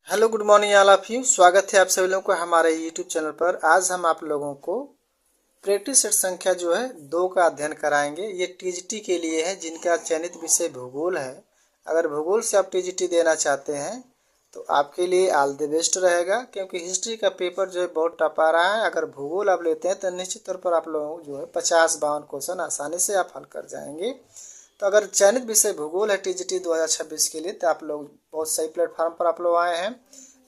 Hello good morning all of you. स्वागत है आप सभी लोगों को हमारे यूट्यूब चैनल पर। आज हम आप लोगों को प्रैक्टिस सेट संख्या जो है 2 का अध्ययन कराएंगे। ये टीजीटी के लिए है जिनका चयनित विषय भूगोल है। अगर भूगोल से आप टीजीटी देना चाहते हैं तो आपके लिए ऑल द बेस्ट रहेगा, क्योंकि हिस्ट्री का पेपर जो है बहुत टफ आ रहा है। अगर भूगोल आप लेते हैं तो निश्चित तौर पर आप लोगों को जो है 50-52 क्वेश्चन आसानी से आप हल कर जाएंगे। तो अगर चयनित विषय भूगोल है टीजीटी 2026 के लिए, तो आप लोग बहुत सही प्लेटफॉर्म पर आप लोग आए हैं।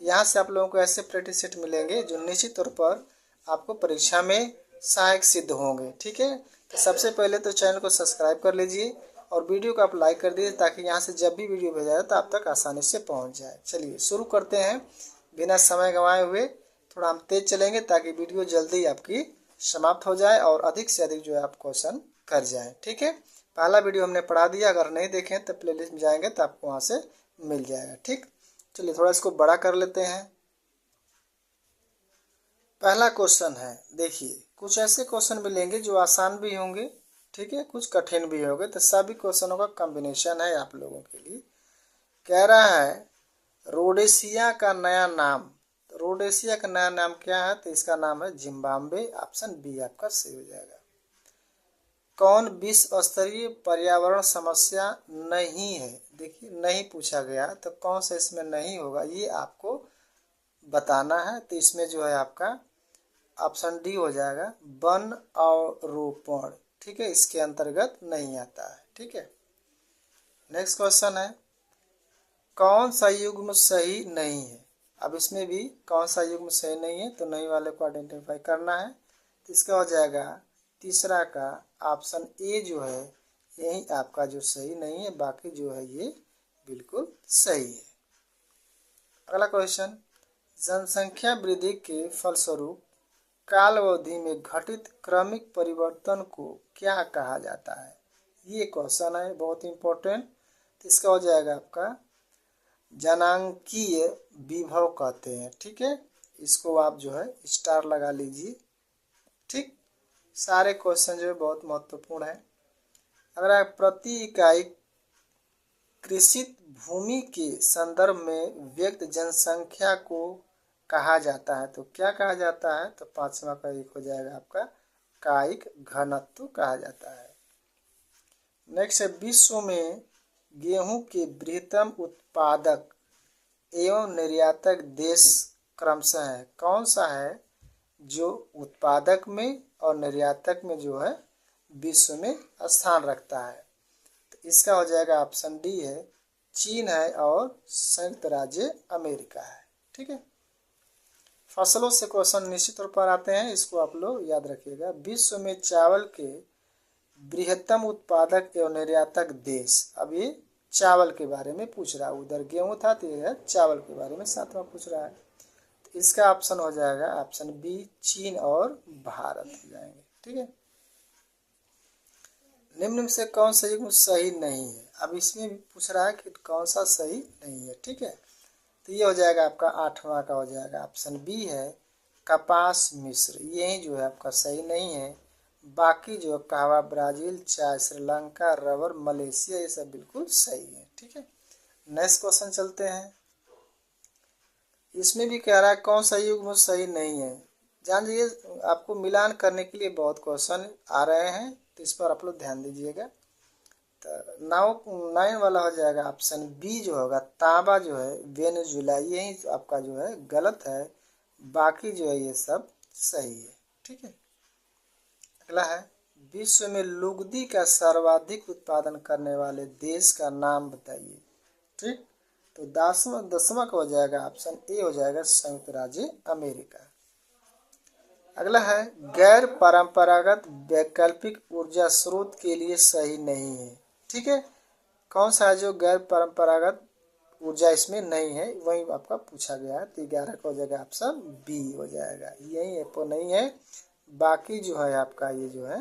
यहाँ से आप लोगों को ऐसे प्रैक्टिस सेट मिलेंगे जो निश्चित तौर पर आपको परीक्षा में सहायक सिद्ध होंगे। ठीक है, तो सबसे पहले तो चैनल को सब्सक्राइब कर लीजिए और वीडियो को आप लाइक कर दीजिए, ताकि यहाँ से जब भी वीडियो भेजा जाए तो आप तक आसानी से पहुँच जाए। चलिए शुरू करते हैं बिना समय गंवाए हुए। थोड़ा हम तेज चलेंगे ताकि वीडियो जल्दी आपकी समाप्त हो जाए और अधिक से अधिक जो है आप क्वेश्चन कर जाए। ठीक है, पहला वीडियो हमने पढ़ा दिया, अगर नहीं देखें तो प्लेलिस्ट में जाएंगे तो आपको वहाँ से मिल जाएगा। ठीक, चलिए थोड़ा इसको बड़ा कर लेते हैं। पहला क्वेश्चन है, देखिए कुछ ऐसे क्वेश्चन मिलेंगे जो आसान भी होंगे, ठीक है, कुछ कठिन भी होंगे। तो सभी क्वेश्चनों का कॉम्बिनेशन है आप लोगों के लिए। कह रहा है रोडेशिया का नया नाम। तो रोडेशिया का नया नाम क्या है? तो इसका नाम है जिम्बाब्वे। ऑप्शन बी आपका सही हो जाएगा। कौन विश्व स्तरीय पर्यावरण समस्या नहीं है? देखिए नहीं पूछा गया तो कौन सा इसमें नहीं होगा ये आपको बताना है। तो इसमें जो है आपका ऑप्शन डी हो जाएगा, वन अवरोपण। ठीक है, इसके अंतर्गत नहीं आता है। ठीक है, नेक्स्ट क्वेश्चन है, कौन सा युग्म सही नहीं है? अब इसमें भी कौन सा युग्म सही नहीं है, तो नहीं वाले को आइडेंटिफाई करना है। तो इसका हो जाएगा तीसरा का ऑप्शन ए जो है यही आपका जो सही नहीं है, बाकी जो है ये बिल्कुल सही है। अगला क्वेश्चन, जनसंख्या वृद्धि के फलस्वरूप काल अवधि में घटित क्रमिक परिवर्तन को क्या कहा जाता है? ये क्वेश्चन है बहुत इंपॉर्टेंट। तो इसका हो जाएगा आपका जनांकीय विभव कहते हैं। ठीक है, इसको आप जो है स्टार लगा लीजिए। ठीक, सारे क्वेश्चन जो है बहुत महत्वपूर्ण है। अगर आप प्रति इकाई कृषित भूमि के संदर्भ में व्यक्त जनसंख्या को कहा जाता है, तो क्या कहा जाता है? तो पांचवा का एक हो जाएगा आपका कायिक घनत्व कहा जाता है। नेक्स्ट है, विश्व में गेहूं के बृहत्तम उत्पादक एवं निर्यातक देश क्रमशः है। कौन सा है जो उत्पादक में और निर्यातक में जो है विश्व में स्थान रखता है? तो इसका हो जाएगा ऑप्शन डी है, चीन है और संयुक्त राज्य अमेरिका है। ठीक है, फसलों से क्वेश्चन निश्चित तौर पर आते हैं, इसको आप लोग याद रखिएगा। विश्व में चावल के बृहत्तम उत्पादक एवं निर्यातक देश। अब ये चावल के बारे में पूछ रहा है, उधर गेहूं था तो ये चावल के बारे में सातवां पूछ रहा है। तो इसका ऑप्शन हो जाएगा ऑप्शन बी, चीन और भारत हो जाएंगे। ठीक है, निम्न में से कौन सा युग्म सही नहीं है? अब इसमें भी पूछ रहा है कि कौन सा सही नहीं है। ठीक है, तो ये हो जाएगा आपका आठवां का हो जाएगा ऑप्शन बी है, कपास मिस्र। यही जो है आपका सही नहीं है। बाकी जो कहवा, ब्राजील, चाय, श्रीलंका, रबर, मलेशिया, ये सब बिल्कुल सही है। ठीक है, नेक्स्ट क्वेश्चन चलते हैं। इसमें भी कह रहा है कौन सा युग्म सही नहीं है। जान लीजिए, आपको मिलान करने के लिए बहुत क्वेश्चन आ रहे हैं, तो इस पर आप लोग ध्यान दीजिएगा। तो 9 वाला हो जाएगा ऑप्शन बी जो होगा, तांबा जो है वेनेजुला, यही आपका जो है गलत है। बाकी जो है ये सब सही है। ठीक है, अगला है, विश्व में लुगदी का सर्वाधिक उत्पादन करने वाले देश का नाम बताइए। ठीक, तो 10वां का हो जाएगा ऑप्शन ए हो जाएगा, संयुक्त राज्य अमेरिका। अगला है, गैर परंपरागत वैकल्पिक ऊर्जा स्रोत के लिए सही नहीं है। ठीक है, कौन सा है जो गैर परंपरागत ऊर्जा इसमें नहीं है, वही आपका पूछा गया है। तो 11 का हो जाएगा ऑप्शन बी हो जाएगा, यही है नहीं है। बाकी जो है आपका ये जो है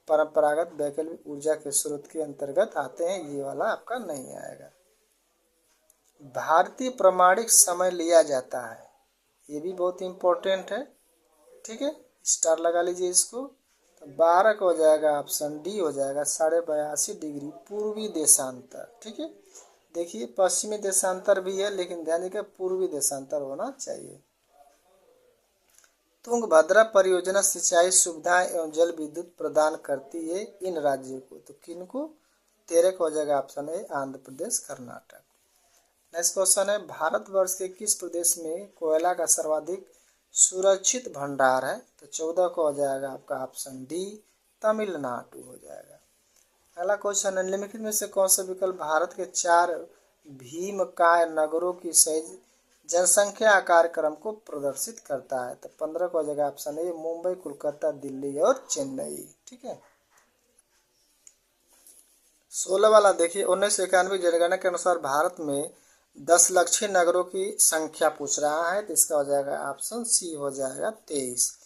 परंपरागत वैकल्पिक ऊर्जा के स्रोत के अंतर्गत आते हैं, ये वाला आपका नहीं आएगा। भारतीय प्रमाणिक समय लिया जाता है, ये भी बहुत इंपॉर्टेंट है। ठीक है, स्टार लगा लीजिए इसको। तो 12 का हो जाएगा ऑप्शन डी हो जाएगा, 82.5 डिग्री पूर्वी देशांतर। ठीक है, देखिए पश्चिमी देशांतर भी है, लेकिन ध्यान दीजिएगा पूर्वी देशांतर होना चाहिए। तुंगभद्रा परियोजना सिंचाई सुविधाएं एवं जल विद्युत प्रदान करती है इन राज्यों को, तो किनको? 13 का हो जाएगा ऑप्शन है आंध्र प्रदेश कर्नाटक। नेक्स्ट क्वेश्चन है भारतवर्ष के किस प्रदेश में कोयला का सर्वाधिक सुरक्षित भंडार है, तो 14 का हो जाएगा आपका ऑप्शन डी तमिलनाडु हो जाएगा। अगला क्वेश्चन है निम्नलिखित में से कौन सा विकल्प भारत के 4 भीमकाय नगरों की सही जनसंख्या कार्यक्रम को प्रदर्शित करता है, तो 15 का हो जाएगा ऑप्शन ए मुंबई, कोलकाता, दिल्ली और चेन्नई। ठीक है। 16 वाला देखिए 1991 जनगणना के अनुसार भारत में 10 लक्षीय नगरों की संख्या पूछ रहा है, तो इसका हो जाएगा ऑप्शन सी हो जाएगा 23।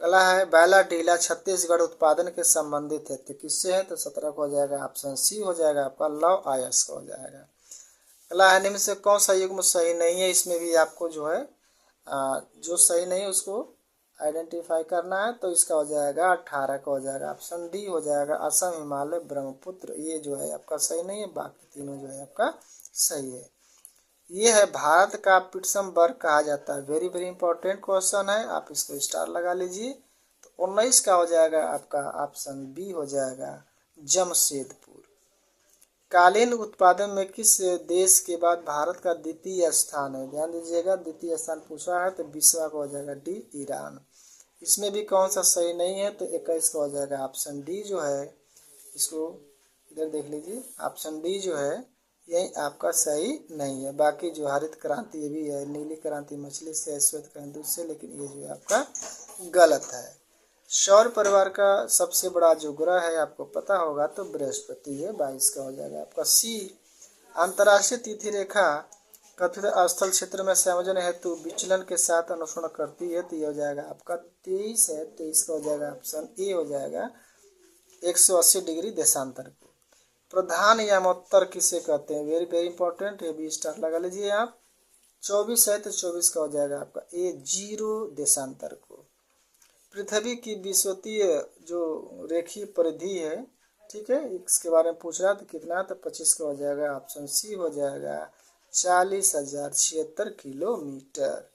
अगला है बैला डीला छत्तीसगढ़ उत्पादन के संबंधित है, तो किससे है, तो 17 को हो जाएगा ऑप्शन सी हो जाएगा आपका लव आयस का हो जाएगा। अगला है निम्न से कौन सा युग्म सही नहीं है, इसमें भी आपको जो है जो सही नहीं है उसको आइडेंटिफाई करना है, तो इसका हो जाएगा 18 का हो जाएगा ऑप्शन डी हो जाएगा असम, हिमालय, ब्रह्मपुत्र, ये जो है आपका सही नहीं है, बाकी तीनों जो है आपका सही है। ये है भारत का पिट्सबर्ग कहा जाता है, वेरी वेरी इंपॉर्टेंट क्वेश्चन है, आप इसको स्टार लगा लीजिए। तो 19 का हो जाएगा आपका ऑप्शन बी हो जाएगा जमशेदपुर। कालीन उत्पादन में किस देश के बाद भारत का द्वितीय स्थान है, ध्यान दीजिएगा द्वितीय स्थान पूछा है, तो 20वां का हो जाएगा डी ईरान। इसमें भी कौन सा सही नहीं है, तो 21 का हो जाएगा ऑप्शन डी जो है, इसको इधर देख लीजिए ऑप्शन डी जो है यही आपका सही नहीं है। बाकी जो हरित क्रांति ये भी है, नीली क्रांति मछली से, श्वेत क्रांति दूध से, लेकिन ये जो है आपका गलत है। सौर परिवार का सबसे बड़ा जो ग्रह है आपको पता होगा तो बृहस्पति है, 22 का हो जाएगा आपका सी। अंतर्राष्ट्रीय तिथि रेखा कथित स्थल क्षेत्र में संयोजन हेतु विचलन के साथ अनुसरण करती है, तो ये हो जाएगा आपका 23 है, 23 का हो जाएगा ऑप्शन ए हो जाएगा 180 डिग्री देशांतर को। प्रधान यामोत्तर किसे कहते हैं, वेरी वेरी इंपॉर्टेंट, ये भी स्टार लगा लीजिए आप। 24 है, तो 24 का हो जाएगा आपका ए 0 देशांतर को। पृथ्वी की विषुवतीय जो रेखीय परिधि है, ठीक है, इसके बारे में पूछ रहा है, तो कितना, तो 25 का हो जाएगा ऑप्शन सी हो जाएगा 40,076 किलोमीटर।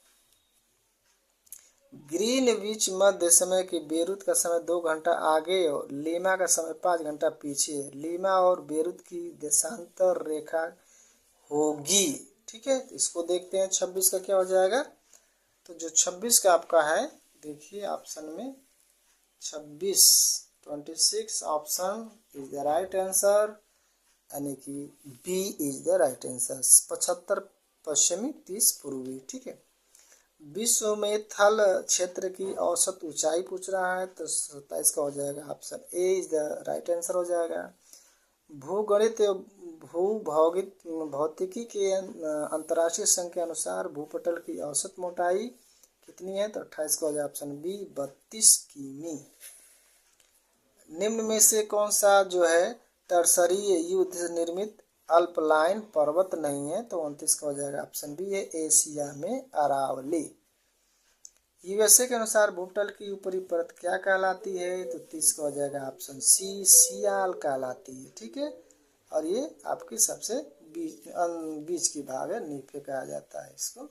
ग्रीनविच मध्य समय की बेरूत का समय 2 घंटा आगे और लीमा का समय 5 घंटा पीछे है। लीमा और बेरूत की देशांतर रेखा होगी, ठीक है। तो इसको देखते हैं 26 का क्या हो जाएगा, तो जो 26 का आपका है देखिए ऑप्शन में 26 option is the right answer, यानी कि B is the right answer. 75 पश्चिमी 30 पूर्वी, ठीक है। विश्व में थल क्षेत्र की औसत ऊंचाई पूछ रहा है, तो 27 का हो जाएगा option A is the right answer हो जाएगा। भूगणित भूभौगिक भौतिकी के अंतर्राष्ट्रीय संघ के अनुसार भूपटल की औसत मोटाई कितनी है, तो 28 का हो जाएगा ऑप्शन बी 32 किमी। निम्न में से कौन सा जो है टर्सरी युद्ध से निर्मित अल्पलाइन पर्वत नहीं है, तो 29 का हो जाएगा ऑप्शन बी है एशिया में अरावली। यूएसए के अनुसार भूपटल की ऊपरी परत क्या कहलाती है, तो 30 का हो जाएगा ऑप्शन सी सियाल कहलाती है, ठीक है। और ये आपकी सबसे बीच की भाग है, नीफे कहा जाता है इसको।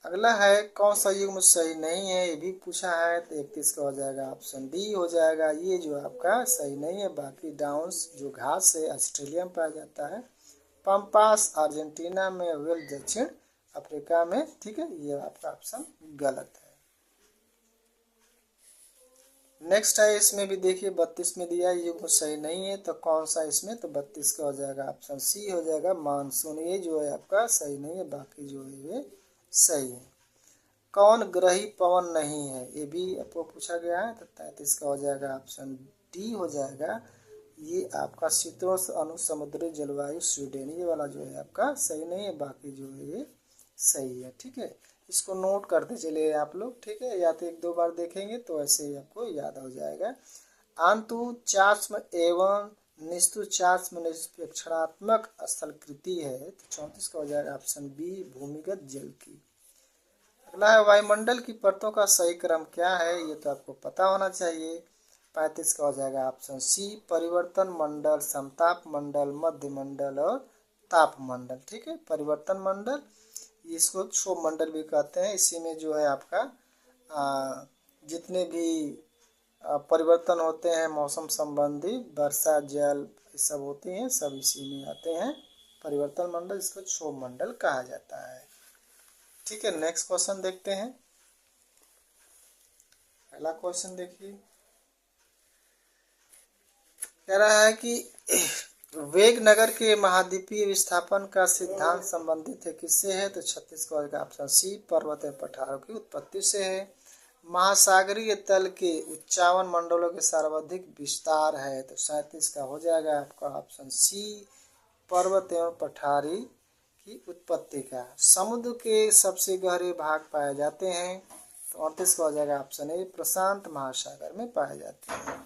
अगला है कौन सा युग्म सही नहीं है, ये भी पूछा है, तो 31 का हो जाएगा ऑप्शन डी हो जाएगा, ये जो आपका सही नहीं है। बाकी डाउन्स जो घास है ऑस्ट्रेलिया में पाया जाता है, पंपास अर्जेंटीना में, वेल दक्षिण अफ्रीका में, ठीक है, ये आपका ऑप्शन गलत है। नेक्स्ट है इसमें भी देखिए 32 में दिया युग्म सही नहीं है, तो कौन सा इसमें, तो 32 का हो जाएगा ऑप्शन सी हो जाएगा मानसून, ये जो है आपका सही नहीं है, बाकी जो है ये सही है। कौन ग्रही पवन नहीं है, ये भी आपको पूछा गया है, तो 33 का हो जाएगा ऑप्शन डी हो जाएगा, ये आपका शीतोष्ण अनुसमुद्री जलवायु स्वीडन, ये वाला जो है आपका सही नहीं है, बाकी जो है ये सही है, ठीक है। इसको नोट करते चलिए आप लोग, ठीक है, या तो 1-2 बार देखेंगे तो ऐसे ही आपको याद हो जाएगा। आंतु चाष्म एवं निस्तु चाष्म निष्पेक्षणात्मक स्थलकृति है, तो 34 का हो जाएगा ऑप्शन बी भूमिगत जल की। अगला है वायुमंडल की परतों का सही क्रम क्या है, ये तो आपको पता होना चाहिए। 35 का हो जाएगा ऑप्शन सी परिवर्तन मंडल, समताप मंडल, मध्य मंडल और ताप मंडल। ठीक है, परिवर्तन मंडल, इसको क्षोभ मंडल भी कहते हैं। इसी में जो है आपका जितने भी परिवर्तन होते हैं मौसम संबंधी, वर्षा जल ये सब होते हैं, सब इसी में आते हैं। परिवर्तन मंडल, इसको क्षोभ मंडल कहा जाता है। ठीक है, नेक्स्ट क्वेश्चन देखते हैं। पहला क्वेश्चन देखिए, कह रहा है कि वेगनगर के महाद्वीपीय विस्थापन का सिद्धांत संबंधित है किससे है? तो 36 का ऑप्शन सी पर्वत एवं पठारों की उत्पत्ति से है। महासागरीय तल के 51 मंडलों के सर्वाधिक विस्तार है, तो 37 का हो जाएगा आपका ऑप्शन सी पर्वत एवं पठारी की उत्पत्ति का। समुद्र के सबसे गहरे भाग पाए जाते हैं, तो 38 का हो जाएगा ऑप्शन ए प्रशांत महासागर में पाए जाते हैं।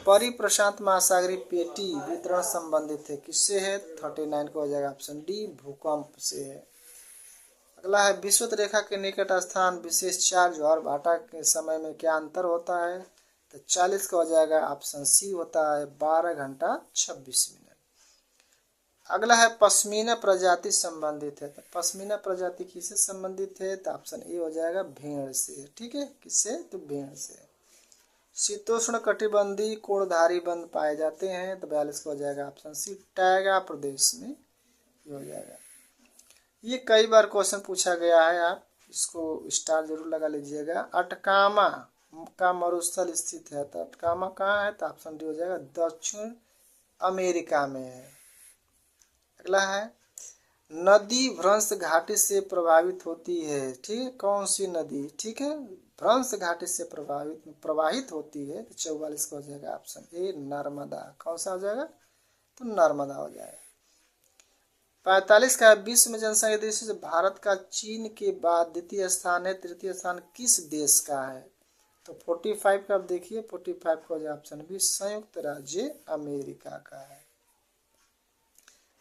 परिप्रशांत महासागरीय पेटी वितरण संबंधित है किससे है? 39 का हो जाएगा ऑप्शन डी भूकंप से है। अगला है विषुवत रेखा के निकट स्थान विशेष चार ज्वार भाटा के समय में क्या अंतर होता है? तो 40 का हो जाएगा ऑप्शन सी होता है 12 घंटा 26 मिनट। अगला है पश्मीना प्रजाति संबंधित है, तो पश्मीना प्रजाति किससे संबंधित है? तो ऑप्शन ए हो जाएगा भेड़ से। ठीक है, किससे? तो भेड़ से। शीतोष्ण कटिबंधीय कोणधारी बंद पाए जाते हैं, तो 42 का हो जाएगा ऑप्शन सी टैगा प्रदेश में ये हो जाएगा। ये कई बार क्वेश्चन पूछा गया है, आप इसको स्टार जरूर लगा लीजिएगा। अटकामा का मरुस्थल स्थित है, तो अटकामा कहाँ है? तो ऑप्शन डी हो जाएगा दक्षिण अमेरिका में है। अगला है नदी भ्रंश घाटी से प्रभावित होती है। ठीक है, कौन सी नदी? ठीक है, भ्रंश घाटी से प्रवाहित होती है, तो 44 का हो जाएगा ऑप्शन ए नर्मदा। कौन सा हो जाएगा? तो नर्मदा हो जाएगा। 45 का विश्व में जनसंख्या दृष्टि से भारत का चीन के बाद द्वितीय स्थान है, तृतीय स्थान किस देश का है? तो 45 का आप देखिए, 45 का हो जाएगा ऑप्शन बी संयुक्त राज्य अमेरिका का है।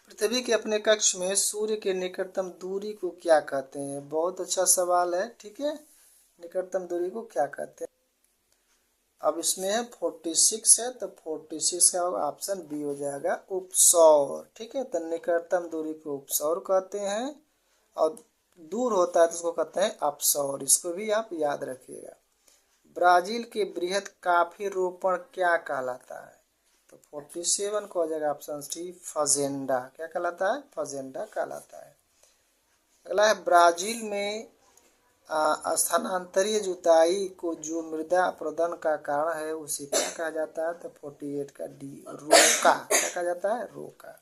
पृथ्वी के अपने कक्ष में सूर्य के निकटतम दूरी को क्या कहते हैं? बहुत अच्छा सवाल है। ठीक है, निकटतम दूरी को क्या कहते हैं? अब इसमें है 46 है, तो 46 का ऑप्शन बी हो जाएगा उपसौर। ठीक है, तो निकटतम दूरी को उपसौर कहते हैं, और दूर होता है तो उसको कहते हैं अपसौर। इसको भी आप याद रखिएगा। ब्राजील के बृहद कॉफी रोपण क्या कहलाता है? तो 47 को हो जाएगा ऑप्शन सी फजेंडा। क्या कहलाता है? फजेंडा कहलाता है। अगला है ब्राजील में स्थानांतरीय जुताई को जो मृदा अपरदन का कारण है उसे क्या कहा जाता है? तो 48 का डी रोका। क्या कहा जाता है? रोका।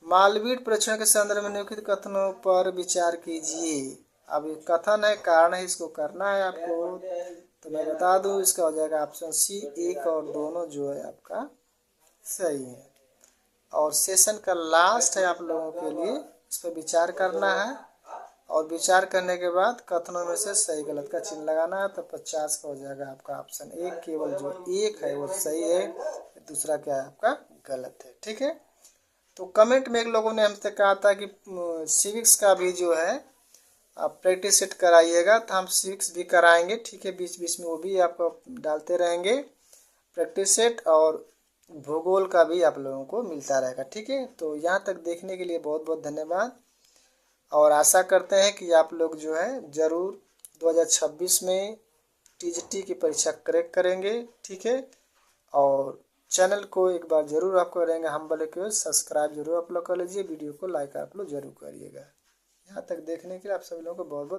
मालवीय प्रेक्षण के संदर्भ में निम्नलिखित कथनों पर विचार कीजिए। अब कथन है, कारण है, इसको करना है आपको। तो मैं बता दूं, इसका हो जाएगा ऑप्शन सी 1 और दोनों जो है आपका सही है। और सेशन का लास्ट है आप लोगों के लिए, इस पर विचार करना है, और विचार करने के बाद कथनों में से सही गलत का चिन्ह लगाना है। तो 50 का हो जाएगा आपका ऑप्शन ए केवल जो एक है वो सही है, दूसरा क्या है आपका गलत है। ठीक है, तो कमेंट में एक लोगों ने हमसे कहा था कि सिविक्स का भी जो है आप प्रैक्टिस सेट कराइएगा, तो हम सिविक्स भी कराएंगे। ठीक है, बीच बीच में वो भी आपको डालते रहेंगे प्रैक्टिस सेट, और भूगोल का भी आप लोगों को मिलता रहेगा। ठीक है, तो यहाँ तक देखने के लिए बहुत बहुत धन्यवाद, और आशा करते हैं कि आप लोग जो है ज़रूर 2026 में टीजीटी की परीक्षा क्रैक करेंगे। ठीक है, और चैनल को एक बार जरूर आप करेंगे हम बोले कि सब्सक्राइब जरूर आप लोग कर लीजिए, वीडियो को लाइक आप लोग जरूर करिएगा। यहाँ तक देखने के लिए आप सभी लोगों को बहुत बहुत